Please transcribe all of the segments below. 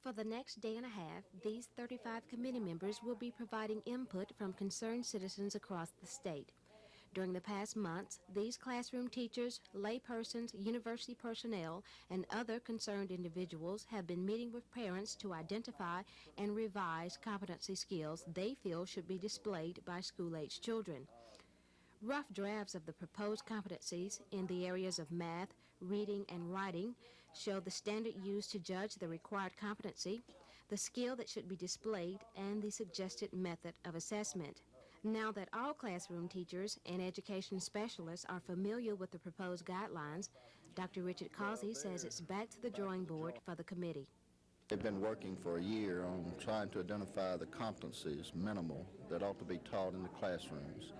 For the next day and a half, these 35 committee members will be providing input from concerned citizens across the state. During the past months, these classroom teachers, laypersons, university personnel, and other concerned individuals have been meeting with parents to identify and revise competency skills they feel should be displayed by school-age children. Rough drafts of the proposed competencies in the areas of math, reading, and writing show the standard used to judge the required competency, the skill that should be displayed, and the suggested method of assessment. Now that all classroom teachers and education specialists are familiar with the proposed guidelines, Dr. Richard Causey says it's back to the drawing board for the committee. They've been working for a year on trying to identify the competencies, minimal, that ought to be taught in the classrooms,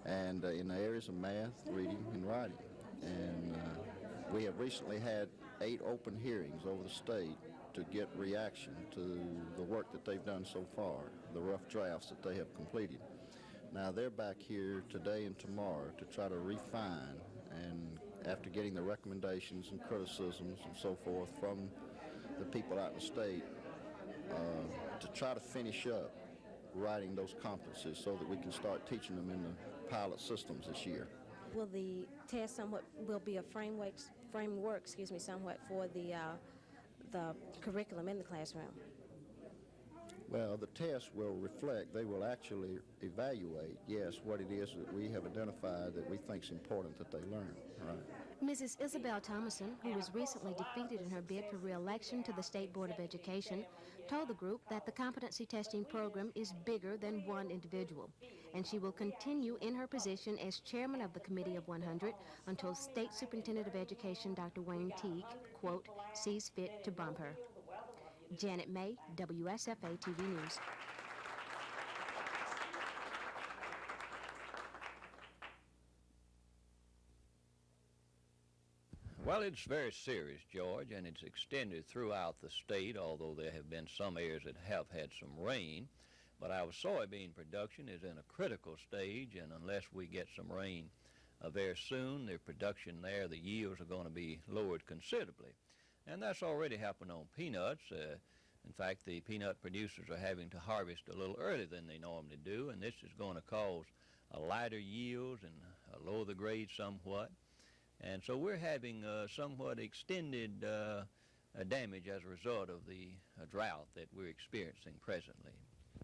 and in the areas of math, reading, and writing. And we have recently had 8 open hearings over the state to get reaction to the work that they've done so far, the rough drafts that they have completed. Now they're back here today and tomorrow to try to refine, and after getting the recommendations and criticisms and so forth from the people out in the state, to try to finish up writing those competencies so that we can start teaching them in the pilot systems this year. Will the test will be a framework, somewhat for the curriculum in the classroom? Well, the test will reflect, they will actually evaluate, yes, what it is that we have identified that we think is important that they learn, right? Mrs. Isabel Thomason, who was recently defeated in her bid for re-election to the State Board of Education, told the group that the competency testing program is bigger than one individual, and she will continue in her position as chairman of the Committee of 100 until State Superintendent of Education Dr. Wayne Teague, quote, sees fit to bump her. Janet May, WSFA TV News. Well, it's very serious, George, and it's extended throughout the state, although there have been some areas that have had some rain. But our soybean production is in a critical stage, and unless we get some rain very soon, the production there, the yields are going to be lowered considerably. And that's already happened on peanuts. In fact, the peanut producers are having to harvest a little earlier than they normally do, and this is going to cause lighter yields and lower the grade somewhat. And so we're having somewhat extended damage as a result of the drought that we're experiencing presently.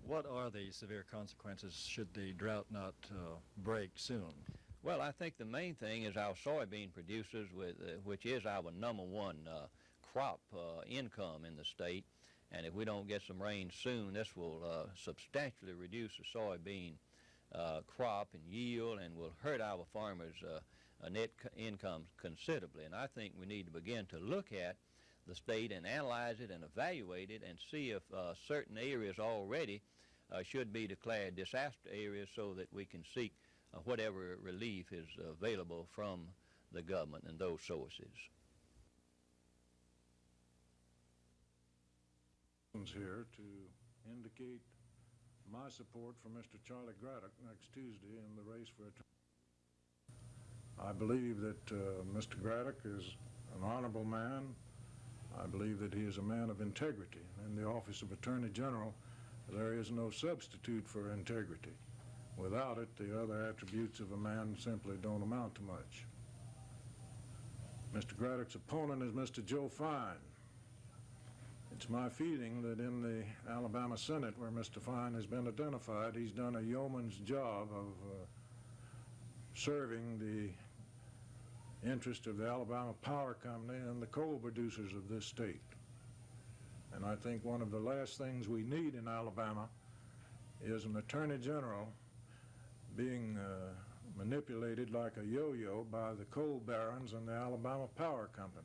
What are the severe consequences should the drought not break soon? Well, I think the main thing is our soybean producers, which is our number one crop income in the state. And if we don't get some rain soon, this will substantially reduce the soybean crop and yield and will hurt our farmers' net income considerably. And I think we need to begin to look at the state and analyze it and evaluate it and see if certain areas already should be declared disaster areas so that we can seek whatever relief is available from the government and those sources. Here to indicate my support for Mr. Charlie Graddock next Tuesday in the race for I believe that Mr. Graddock is an honorable man. I believe that he is a man of integrity. In the office of Attorney General, there is no substitute for integrity. Without it, the other attributes of a man simply don't amount to much. Mr. Graddock's opponent is Mr. Joe Fine. It's my feeling that in the Alabama Senate, where Mr. Fine has been identified, he's done a yeoman's job of serving the interest of the Alabama Power Company and the coal producers of this state. And I think one of the last things we need in Alabama is an Attorney General being manipulated like a yo-yo by the coal barons and the Alabama Power Company.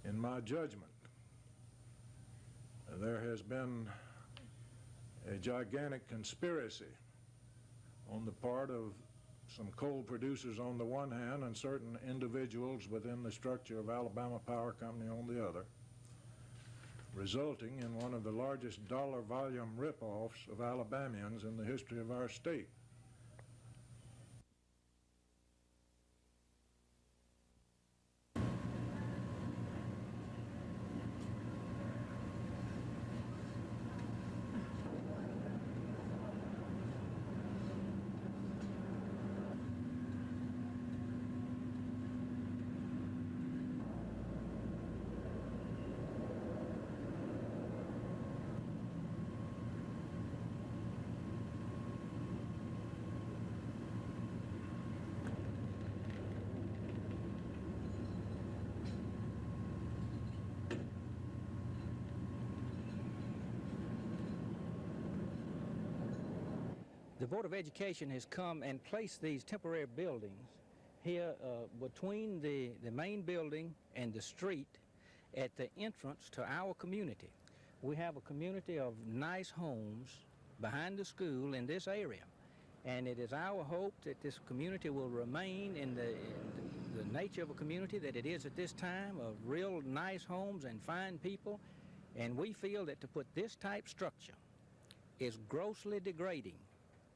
In my judgment, there has been a gigantic conspiracy on the part of some coal producers on the one hand and certain individuals within the structure of Alabama Power Company on the other, resulting in one of the largest dollar volume rip-offs of Alabamians in the history of our state. The Board of Education has come and placed these temporary buildings here between the main building and the street at the entrance to our community. We have a community of nice homes behind the school in this area, and it is our hope that this community will remain in the nature of a community that it is at this time, of real nice homes and fine people. And we feel that to put this type structure is grossly degrading.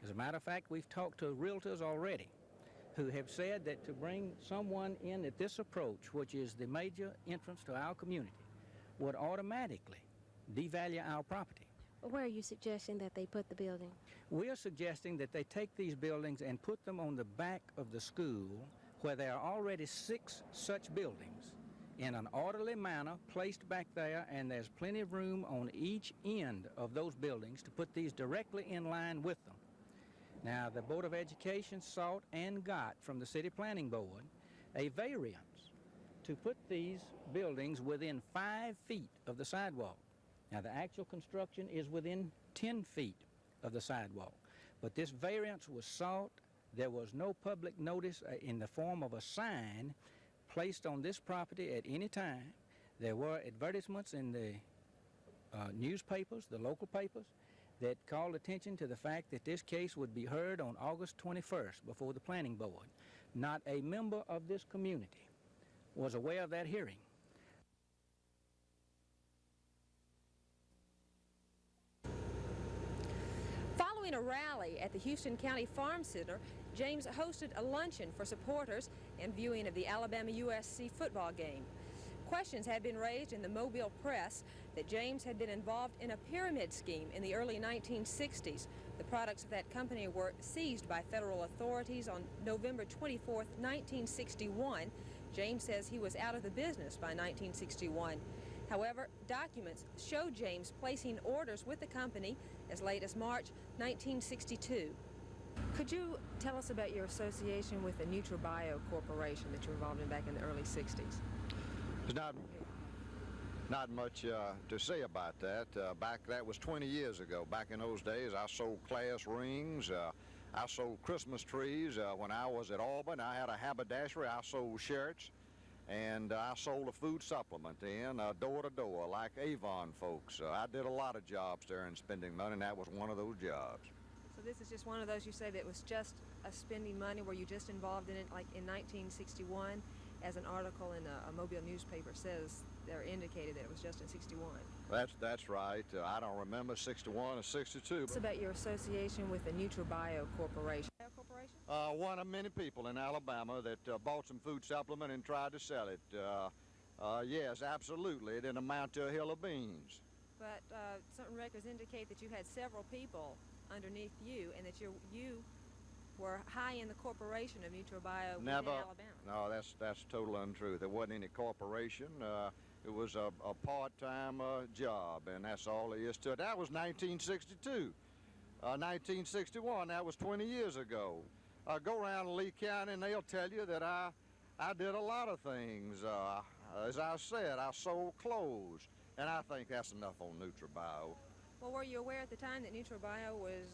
As a matter of fact, we've talked to realtors already who have said that to bring someone in at this approach, which is the major entrance to our community, would automatically devalue our property. Where are you suggesting that they put the building? We are suggesting that they take these buildings and put them on the back of the school, where there are already 6 such buildings in an orderly manner placed back there, and there's plenty of room on each end of those buildings to put these directly in line with them. Now, the Board of Education sought and got from the City Planning Board a variance to put these buildings within 5 feet of the sidewalk. Now, the actual construction is within 10 feet of the sidewalk, but this variance was sought. There was no public notice in the form of a sign placed on this property at any time. There were advertisements in the newspapers, the local papers, that called attention to the fact that this case would be heard on August 21st before the Planning Board. Not a member of this community was aware of that hearing. Following a rally at the Houston County Farm Center, James hosted a luncheon for supporters and viewing of the Alabama-USC football game. Questions had been raised in the Mobile press that James had been involved in a pyramid scheme in the early 1960s. The products of that company were seized by federal authorities on November 24, 1961. James says he was out of the business by 1961. However, documents show James placing orders with the company as late as March 1962. Could you tell us about your association with the NutriBio Corporation that you were involved in back in the early 60s? There's not much to say about that. That was 20 years ago. Back in those days, I sold class rings. I sold Christmas trees. When I was at Auburn, I had a haberdashery. I sold shirts. And I sold a food supplement then, door to door, like Avon folks. I did a lot of jobs there and spending money, and that was one of those jobs. So this is just one of those, you say, that was just a spending money. Were you just involved in it like in 1961, as an article in a Mobile newspaper says, or indicated that it was just in 61? That's right. I don't remember 61 or 62. What's about your association with the NutriBio Corporation? One of many people in Alabama that bought some food supplement and tried to sell it. Yes, absolutely. It didn't amount to a hill of beans. But certain records indicate that you had several people underneath you, and that you were high in the corporation of NutriBio within Alabama. No, that's total untruth. There wasn't any corporation. It was a part-time job, and that's all there is to it. That was 1962. 1961, that was 20 years ago. Go around Lee County and they'll tell you that I did a lot of things. As I said, I sold clothes, and I think that's enough on NutriBio. Well, were you aware at the time that NutriBio was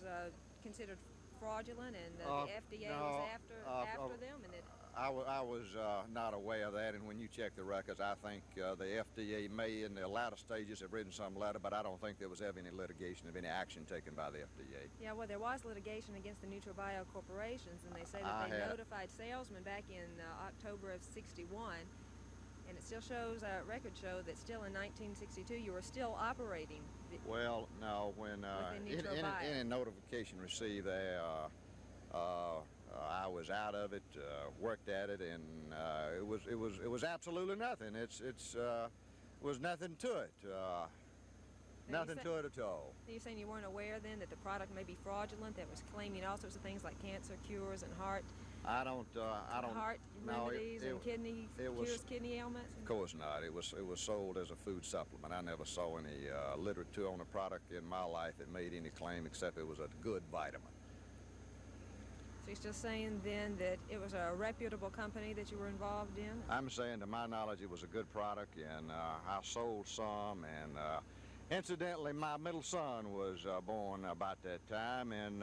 considered fraudulent, and the FDA was after them? And I was not aware of that, and when you check the records, I think the FDA may, in the latter stages, have written some letter, but I don't think there was ever any litigation of any action taken by the FDA. Yeah, well, there was litigation against the NutriBio corporations, and they say that they notified salesmen back in October of 61, and it still shows, records show that still in 1962 you were still operating. Well, no, when any notification received there, I was out of it, worked at it, and it was absolutely nothing. It was nothing to it. Nothing to it at all. Are you saying you weren't aware then that the product may be fraudulent, that was claiming all sorts of things like cancer cures and heart remedies and kidney cures kidney ailments? Of course not. It was sold as a food supplement. I never saw any literature on the product in my life that made any claim except it was a good vitamin. So you're still saying then that it was a reputable company that you were involved in? I'm saying to my knowledge it was a good product, and I sold some, and incidentally my middle son was born about that time, and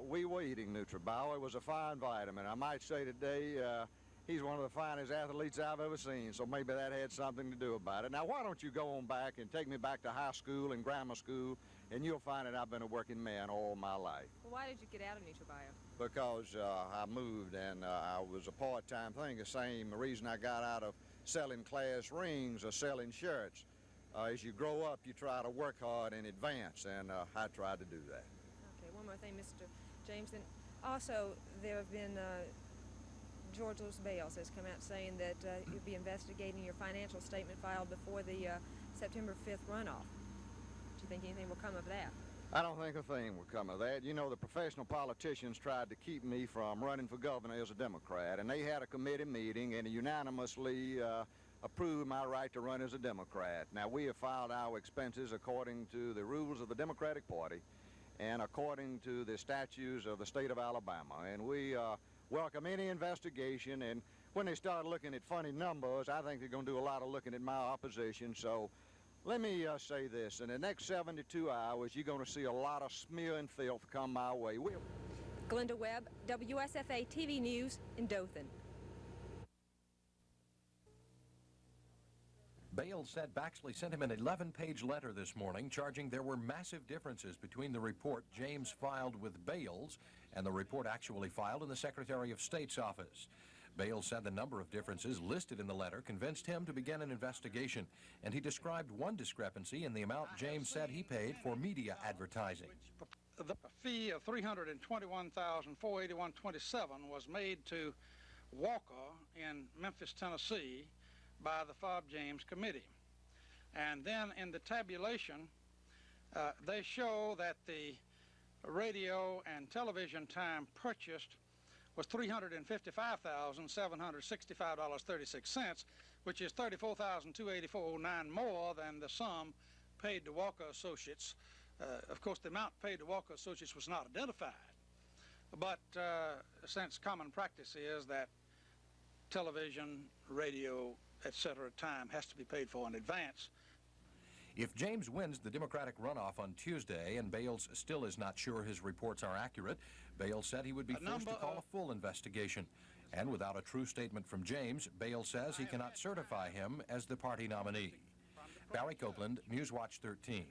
we were eating NutriBio. It was a fine vitamin. I might say today he's one of the finest athletes I've ever seen, so maybe that had something to do about it. Now, why don't you go on back and take me back to high school and grammar school, and you'll find that I've been a working man all my life. Well, why did you get out of NutriBio? Because I moved, and I was a part-time thing. The same reason I got out of selling class rings or selling shirts. As you grow up, you try to work hard and advance, and I tried to do that. Okay, one more thing, Mr. James. Then also, there have been George Lewis Bales has come out saying that you'll be investigating your financial statement filed before the September 5th runoff. Do you think anything will come of that? I don't think a thing will come of that. You know, the professional politicians tried to keep me from running for governor as a Democrat, and they had a committee meeting and unanimously approved my right to run as a Democrat. Now, we have filed our expenses according to the rules of the Democratic Party and according to the statutes of the state of Alabama, and we welcome any investigation. And when they start looking at funny numbers, I think they're going to do a lot of looking at my opposition. So let me say this. In the next 72 hours, you're going to see a lot of smear and filth come my way. Glenda Webb, WSFA TV News in Dothan. Bales said Baxley sent him an 11-page letter this morning charging there were massive differences between the report James filed with Bales and the report actually filed in the Secretary of State's office. Bales said the number of differences listed in the letter convinced him to begin an investigation, and he described one discrepancy in the amount James said he paid for media advertising. The fee of $321,481.27 was made to Walker in Memphis, Tennessee by the Fob James Committee. And then in the tabulation, they show that the radio and television time purchased was $355,765.36, which is $34,284.09 more than the sum paid to Walker Associates. Of course, the amount paid to Walker Associates was not identified, but since common practice is that television, radio, etc. time has to be paid for in advance. If James wins the Democratic runoff on Tuesday and Bales still is not sure his reports are accurate, Bales said he would be forced to call a full investigation. And without a true statement from James, Bales says he cannot certify him as the party nominee. Barry Copeland, Newswatch 13.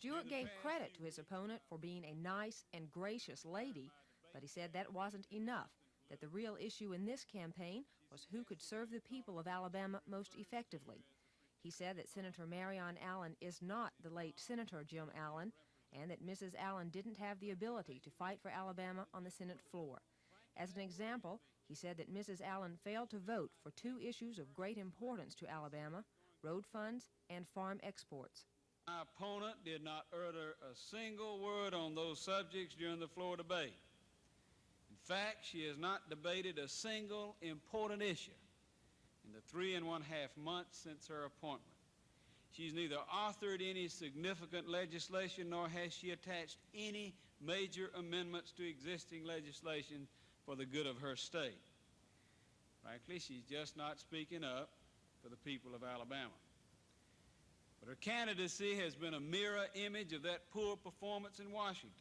Stewart gave credit to his opponent for being a nice and gracious lady, but he said that wasn't enough, that the real issue in this campaign was who could serve the people of Alabama most effectively. He said that Senator Marion Allen is not the late Senator Jim Allen, and that Mrs. Allen didn't have the ability to fight for Alabama on the Senate floor. As an example, he said that Mrs. Allen failed to vote for two issues of great importance to Alabama, road funds and farm exports. My opponent did not utter a single word on those subjects during the floor debate. In fact, she has not debated a single important issue in the 3.5 months since her appointment. She's neither authored any significant legislation nor has she attached any major amendments to existing legislation for the good of her state. Frankly, she's just not speaking up for the people of Alabama. But her candidacy has been a mirror image of that poor performance in Washington.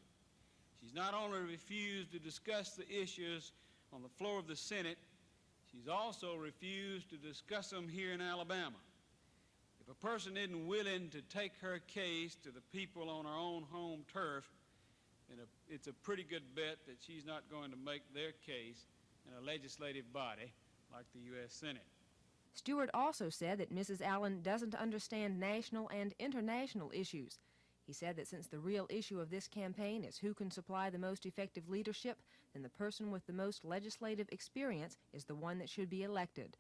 She's not only refused to discuss the issues on the floor of the Senate, she's also refused to discuss them here in Alabama. If a person isn't willing to take her case to the people on her own home turf, then it's a pretty good bet that she's not going to make their case in a legislative body like the U.S. Senate. Stewart also said that Mrs. Allen doesn't understand national and international issues. He said that since the real issue of this campaign is who can supply the most effective leadership, then the person with the most legislative experience is the one that should be elected.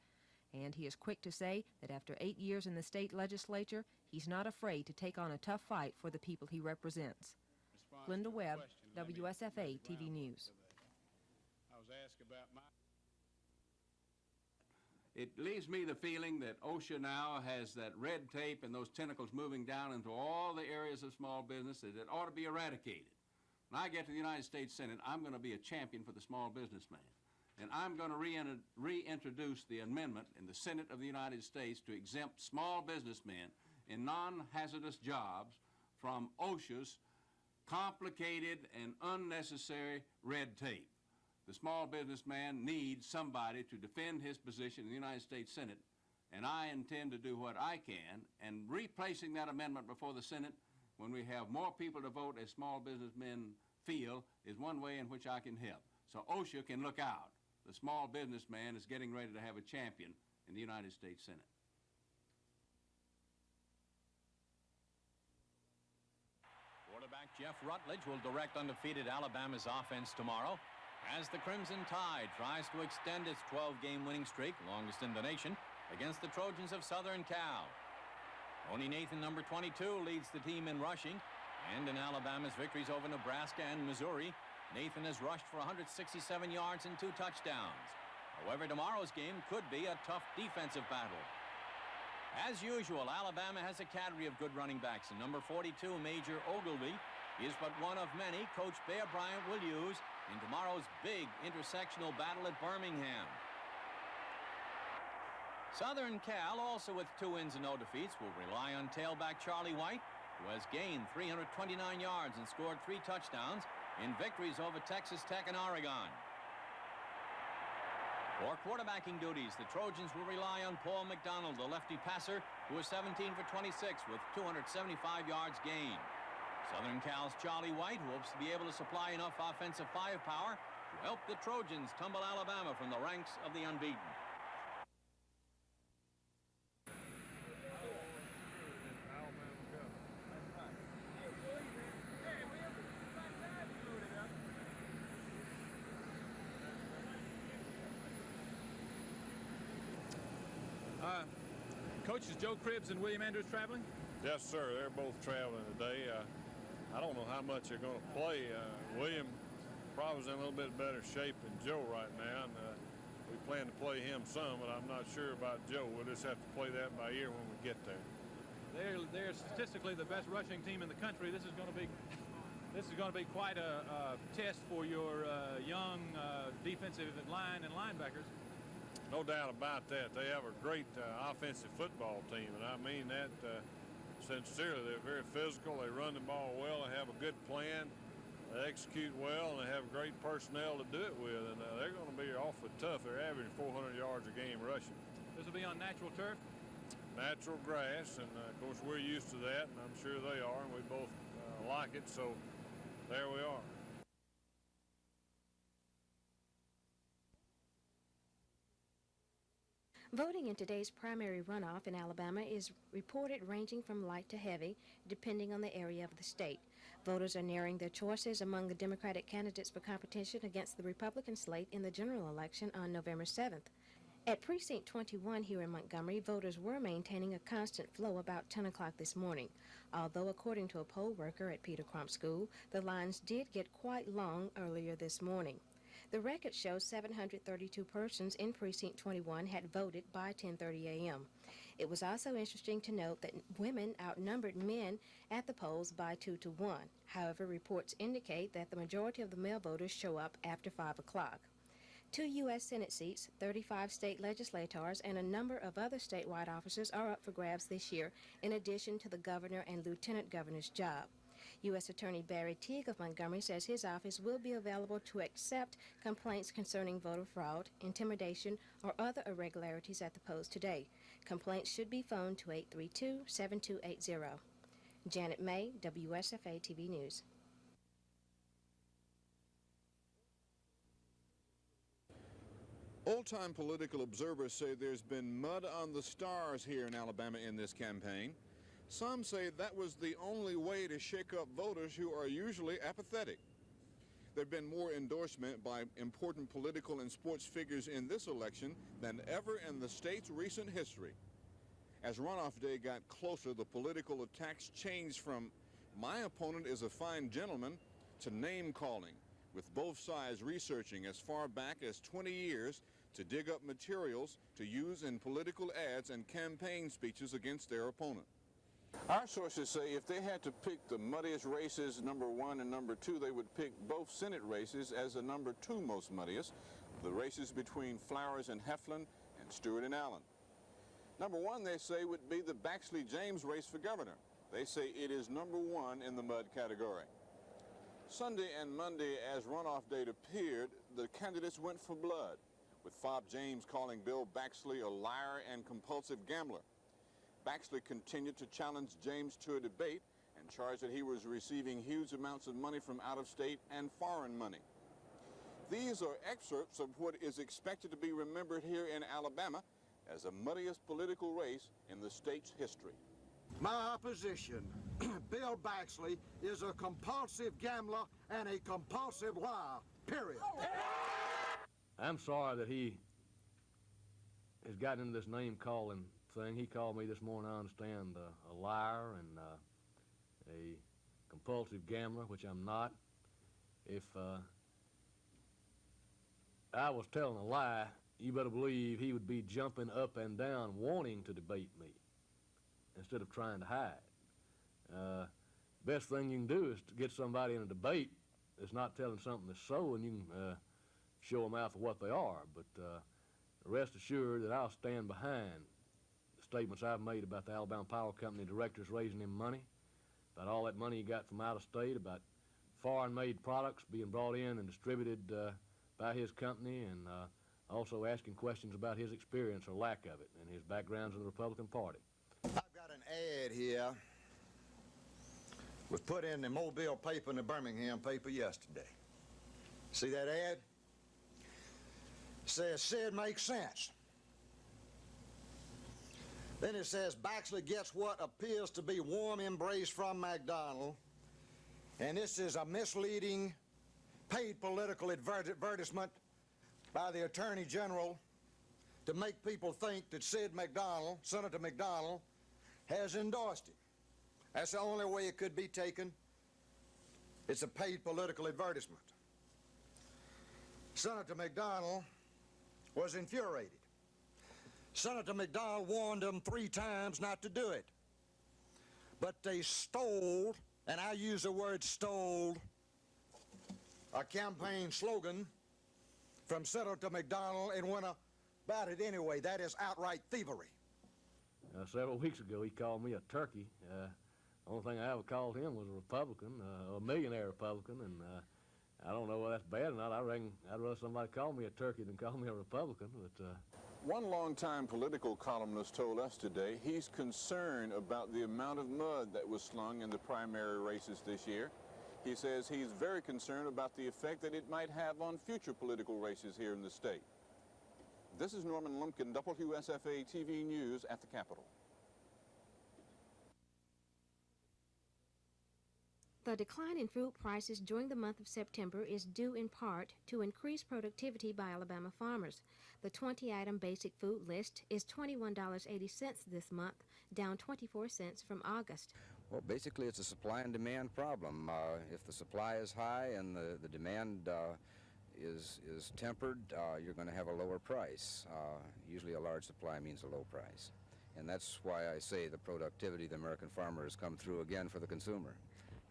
And he is quick to say that after 8 years in the state legislature, he's not afraid to take on a tough fight for the people he represents. Linda Webb, WSFA TV News. I was asked about my... It leaves me the feeling that OSHA now has that red tape and those tentacles moving down into all the areas of small business that it ought to be eradicated. When I get to the United States Senate, I'm going to be a champion for the small businessman. And I'm going to reintroduce the amendment in the Senate of the United States to exempt small businessmen in non-hazardous jobs from OSHA's complicated and unnecessary red tape. The small businessman needs somebody to defend his position in the United States Senate, and I intend to do what I can, and replacing that amendment before the Senate when we have more people to vote as small businessmen feel is one way in which I can help. So OSHA can look out. The small businessman is getting ready to have a champion in the United States Senate. Quarterback Jeff Rutledge will direct undefeated Alabama's offense tomorrow as the Crimson Tide tries to extend its 12-game winning streak, longest in the nation, against the Trojans of Southern Cal. Tony Nathan, number 22, leads the team in rushing, and in Alabama's victories over Nebraska and Missouri, Nathan has rushed for 167 yards and 2 touchdowns. However, tomorrow's game could be a tough defensive battle. As usual, Alabama has a cadre of good running backs, and number 42, Major Ogilvy, is but one of many Coach Bear Bryant will use in tomorrow's big intersectional battle at Birmingham. Southern Cal, also with 2 wins and no defeats, will rely on tailback Charlie White, who has gained 329 yards and scored 3 touchdowns in victories over Texas Tech and Oregon. For quarterbacking duties, the Trojans will rely on Paul McDonald, the lefty passer, who is 17 for 26 with 275 yards gained. Southern Cal's Charlie White hopes to be able to supply enough offensive firepower to help the Trojans tumble Alabama from the ranks of the unbeaten. Coach, is Joe Cribbs and William Andrews traveling? Yes, sir. They're both traveling today. I don't know how much they're going to play. William probably is in a little bit better shape than Joe right now, and we plan to play him some, but I'm not sure about Joe. We'll just have to play that by ear when we get there. They're statistically the best rushing team in the country. This is going to be quite a test for your young defensive line and linebackers. No doubt about that. They have a great offensive football team, and I mean that sincerely. They're very physical. They run the ball well. They have a good plan. They execute well, and they have great personnel to do it with. And they're going to be awfully tough. They're averaging 400 yards a game rushing. This will be on natural turf? Natural grass, and of course we're used to that, and I'm sure they are, and we both like it. So there we are. Voting in today's primary runoff in Alabama is reported ranging from light to heavy, depending on the area of the state. Voters are narrowing their choices among the Democratic candidates for competition against the Republican slate in the general election on November 7th. At Precinct 21 here in Montgomery, voters were maintaining a constant flow about 10 o'clock this morning, although according to a poll worker at Peter Crump School, the lines did get quite long earlier this morning. The record shows 732 persons in Precinct 21 had voted by 10:30 a.m. It was also interesting to note that women outnumbered men at the polls by 2 to 1. However, reports indicate that the majority of the male voters show up after 5 o'clock. 2 U.S. Senate seats, 35 state legislators, and a number of other statewide offices are up for grabs this year, in addition to the governor and lieutenant governor's job. U.S. Attorney Barry Teague of Montgomery says his office will be available to accept complaints concerning voter fraud, intimidation, or other irregularities at the polls today. Complaints should be phoned to 832-7280. Janet May, WSFA TV News. Old-time political observers say there's been mud on the stars here in Alabama in this campaign. Some say that was the only way to shake up voters who are usually apathetic. There have been more endorsement by important political and sports figures in this election than ever in the state's recent history. As runoff day got closer, the political attacks changed from "my opponent is a fine gentleman" to name-calling, with both sides researching as far back as 20 years to dig up materials to use in political ads and campaign speeches against their opponent. Our sources say if they had to pick the muddiest races, number 1 and number 2, they would pick both Senate races as the number 2 most muddiest, the races between Flowers and Heflin and Stewart and Allen. Number 1, they say, would be the Baxley-James race for governor. They say it is number 1 in the mud category. Sunday and Monday, as runoff date appeared, the candidates went for blood, with Fob James calling Bill Baxley a liar and compulsive gambler. Baxley continued to challenge James to a debate and charged that he was receiving huge amounts of money from out-of-state and foreign money. These are excerpts of what is expected to be remembered here in Alabama as the muddiest political race in the state's history. My opposition, Bill Baxley, is a compulsive gambler and a compulsive liar, period. I'm sorry that he has gotten into this name-calling thing. He called me this morning, I understand, a liar and a compulsive gambler, which I'm not. If I was telling a lie, you better believe he would be jumping up and down wanting to debate me instead of trying to hide. Best thing you can do is to get somebody in a debate that's not telling something that's so, and you can show them out for what they are. But rest assured that I'll stand behind statements I've made about the Alabama Power Company directors raising him money, about all that money he got from out of state, about foreign-made products being brought in and distributed by his company, and also asking questions about his experience or lack of it and his backgrounds in the Republican Party. I've got an ad here. Was put in the Mobile paper and the Birmingham paper yesterday. See that ad? It says, "Sid makes sense." Then it says, "Baxley gets what appears to be warm embrace from McDonald." And this is a misleading, paid political advertisement by the Attorney General to make people think that Sid McDonald, Senator McDonald, has endorsed it. That's the only way it could be taken. It's a paid political advertisement. Senator McDonald was infuriated. Senator McDonald warned them 3 times not to do it. But they stole, and I use the word stole, a campaign slogan from Senator McDonald and went about it anyway. That is outright thievery. Several weeks ago, he called me a turkey. The only thing I ever called him was a Republican, a millionaire Republican, and I don't know whether that's bad or not. I reckon I'd rather somebody call me a turkey than call me a Republican. But one longtime political columnist told us today he's concerned about the amount of mud that was slung in the primary races this year. He says he's very concerned about the effect that it might have on future political races here in the state. This is Norman Lumpkin, WSFA TV News at the Capitol. The decline in fruit prices during the month of September is due in part to increased productivity by Alabama farmers. The 20-item basic food list is $21.80 this month, down 24 cents from August. Well, basically it's a supply and demand problem. If the supply is high and the demand is tempered, you're going to have a lower price. Usually a large supply means a low price. And that's why I say the productivity of the American farmer has come through again for the consumer.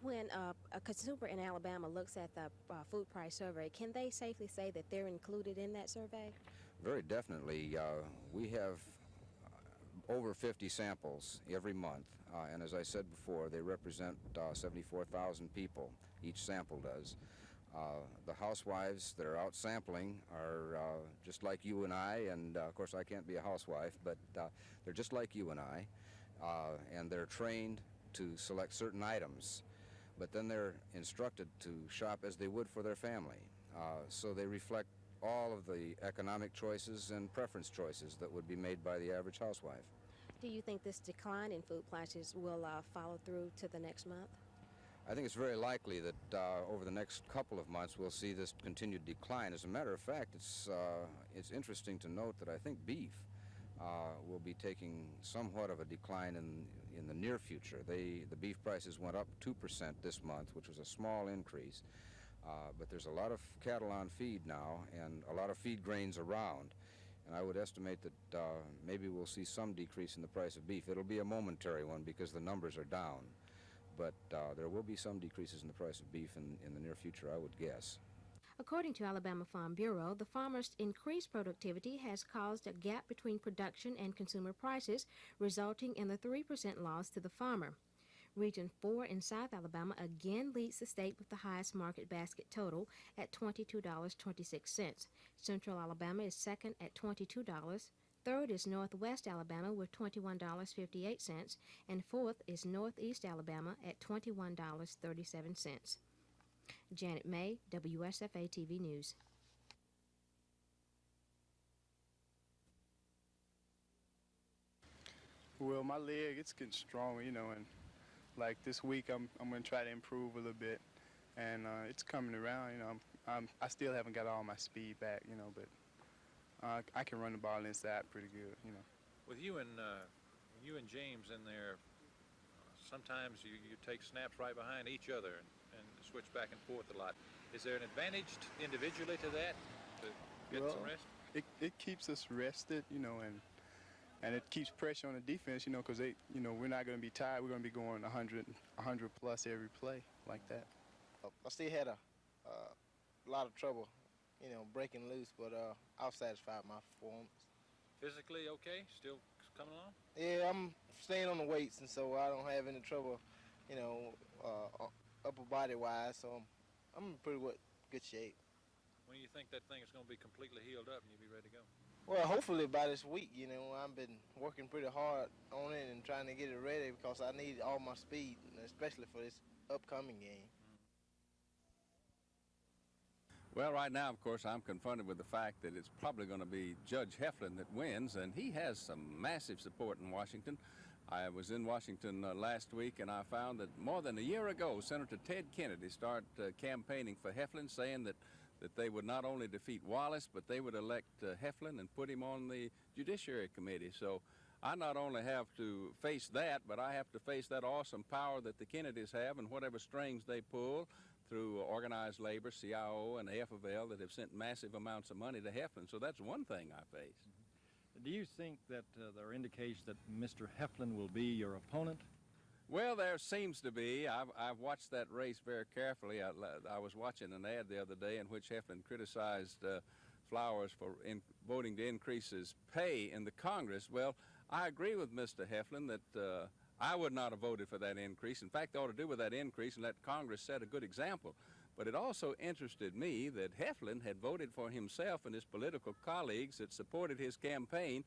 When a consumer in Alabama looks at the food price survey, can they safely say that they're included in that survey? Very definitely. We have over 50 samples every month, and as I said before, they represent 74,000 people. Each sample does. The housewives that are out sampling are just like you and I, and of course I can't be a housewife, but they're just like you and I, and they're trained to select certain items, but then they're instructed to shop as they would for their family. So they reflect all of the economic choices and preference choices that would be made by the average housewife. Do you think this decline in food prices will follow through to the next month? I think it's very likely that over the next couple of months we'll see this continued decline. As a matter of fact, it's interesting to note that I think beef will be taking somewhat of a decline in the near future. The beef prices went up 2% this month, which was a small increase, but there's a lot of cattle on feed now and a lot of feed grains around, and I would estimate that maybe we'll see some decrease in the price of beef. It'll be a momentary one because the numbers are down, but there will be some decreases in the price of beef in the near future, I would guess. According to Alabama Farm Bureau, the farmers' increased productivity has caused a gap between production and consumer prices, resulting in a 3% loss to the farmer. Region 4 in South Alabama again leads the state with the highest market basket total at $22.26. Central Alabama is second at $22. Third is Northwest Alabama with $21.58, and fourth is Northeast Alabama at $21.37. Janet May, WSFA TV News. Well, my leg, it's getting stronger, you know, and like this week I'm going to try to improve a little bit, and it's coming around, you know. I still haven't got all my speed back, you know, but I can run the ball inside pretty good, you know. With you and James in there, sometimes you take snaps right behind each other and switch back and forth a lot. Is there an advantage individually to that, to get some rest? It keeps us rested, you know, and it keeps pressure on the defense, you know, because we're not going to be tired. We're going to be going 100 plus every play like that. I still had a lot of trouble, you know, breaking loose, but I was satisfied with my performance. Physically okay? Still coming along? Yeah, I'm staying on the weights, and so I don't have any trouble, you know, upper body wise. So I'm in pretty good shape. When do you think that thing is going to be completely healed up and you'll be ready to go? Well, hopefully by this week. You know, I've been working pretty hard on it and trying to get it ready because I need all my speed, especially for this upcoming game. Well, right now, of course, I'm confronted with the fact that it's probably going to be Judge Heflin that wins, and he has some massive support in Washington. I was in Washington last week, and I found that more than a year ago, Senator Ted Kennedy started campaigning for Heflin, saying that they would not only defeat Wallace, but they would elect Heflin and put him on the Judiciary Committee. So I not only have to face that, but I have to face that awesome power that the Kennedys have and whatever strings they pull through organized labor, CIO, and AFL that have sent massive amounts of money to Heflin. So that's one thing I face. Do you think that there are indications that Mr. Heflin will be your opponent? Well, there seems to be. I've watched that race very carefully. I was watching an ad the other day in which Heflin criticized Flowers for voting to increase his pay in the Congress. Well, I agree with Mr. Heflin that I would not have voted for that increase. In fact, they ought to do with that increase and let Congress set a good example. But it also interested me that Heflin had voted for himself and his political colleagues that supported his campaign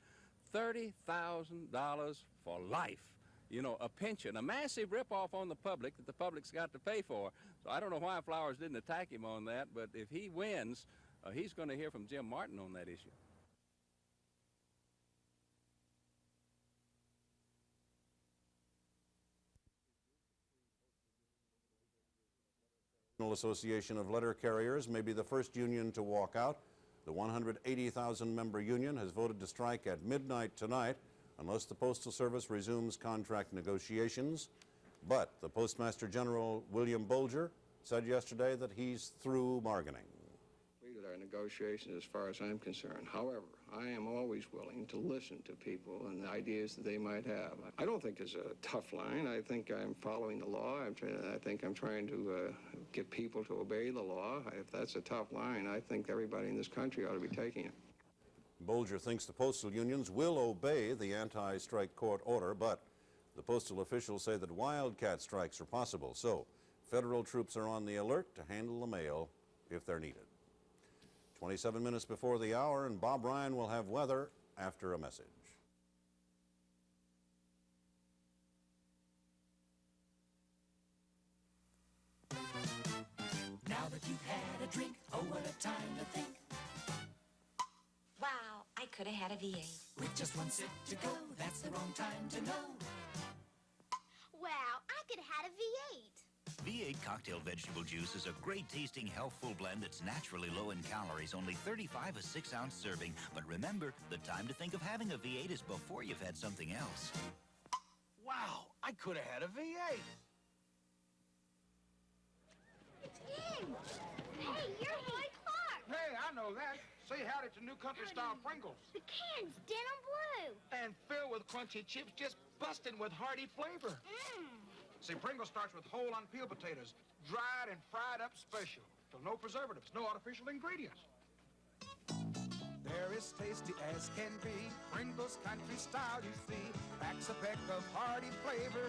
$30,000 for life. You know, a pension, a massive ripoff on the public that the public's got to pay for. So I don't know why Flowers didn't attack him on that, but if he wins, he's going to hear from Jim Martin on that issue. Association of Letter Carriers may be the first union to walk out. The 180,000-member union has voted to strike at midnight tonight unless the Postal Service resumes contract negotiations. But the Postmaster General, William Bolger, said yesterday that he's through bargaining. We negotiations as far as I'm concerned. However, I am always willing to listen to people and the ideas that they might have. I don't think it's a tough line. I think I'm following the law. I think I'm trying to get people to obey the law. If that's a tough line, I think everybody in this country ought to be taking it. Bolger thinks the postal unions will obey the anti-strike court order, but the postal officials say that wildcat strikes are possible, so federal troops are on the alert to handle the mail if they're needed. 27 minutes before the hour, and Bob Ryan will have weather after a message. Now that you've had a drink, oh, what a time to think. Wow, I could have had a V8. With just one sip to go, that's the wrong time to know. Wow, I could have had a V8. V8 cocktail vegetable juice is a great-tasting, healthful blend that's naturally low in calories, only 35 a 6-ounce serving. But remember, the time to think of having a V8 is before you've had something else. Wow, I could have had a V8. It's him. Hey, you're Roy Clark. Hey, I know that. Say howdy to new country-style Pringles. The can's denim blue. And filled with crunchy chips, just busting with hearty flavor. See, Pringles starts with whole unpeeled potatoes, dried and fried up special. So no preservatives, no artificial ingredients. They're as tasty as can be. Pringles country style, you see. Packs a peck of hearty flavor.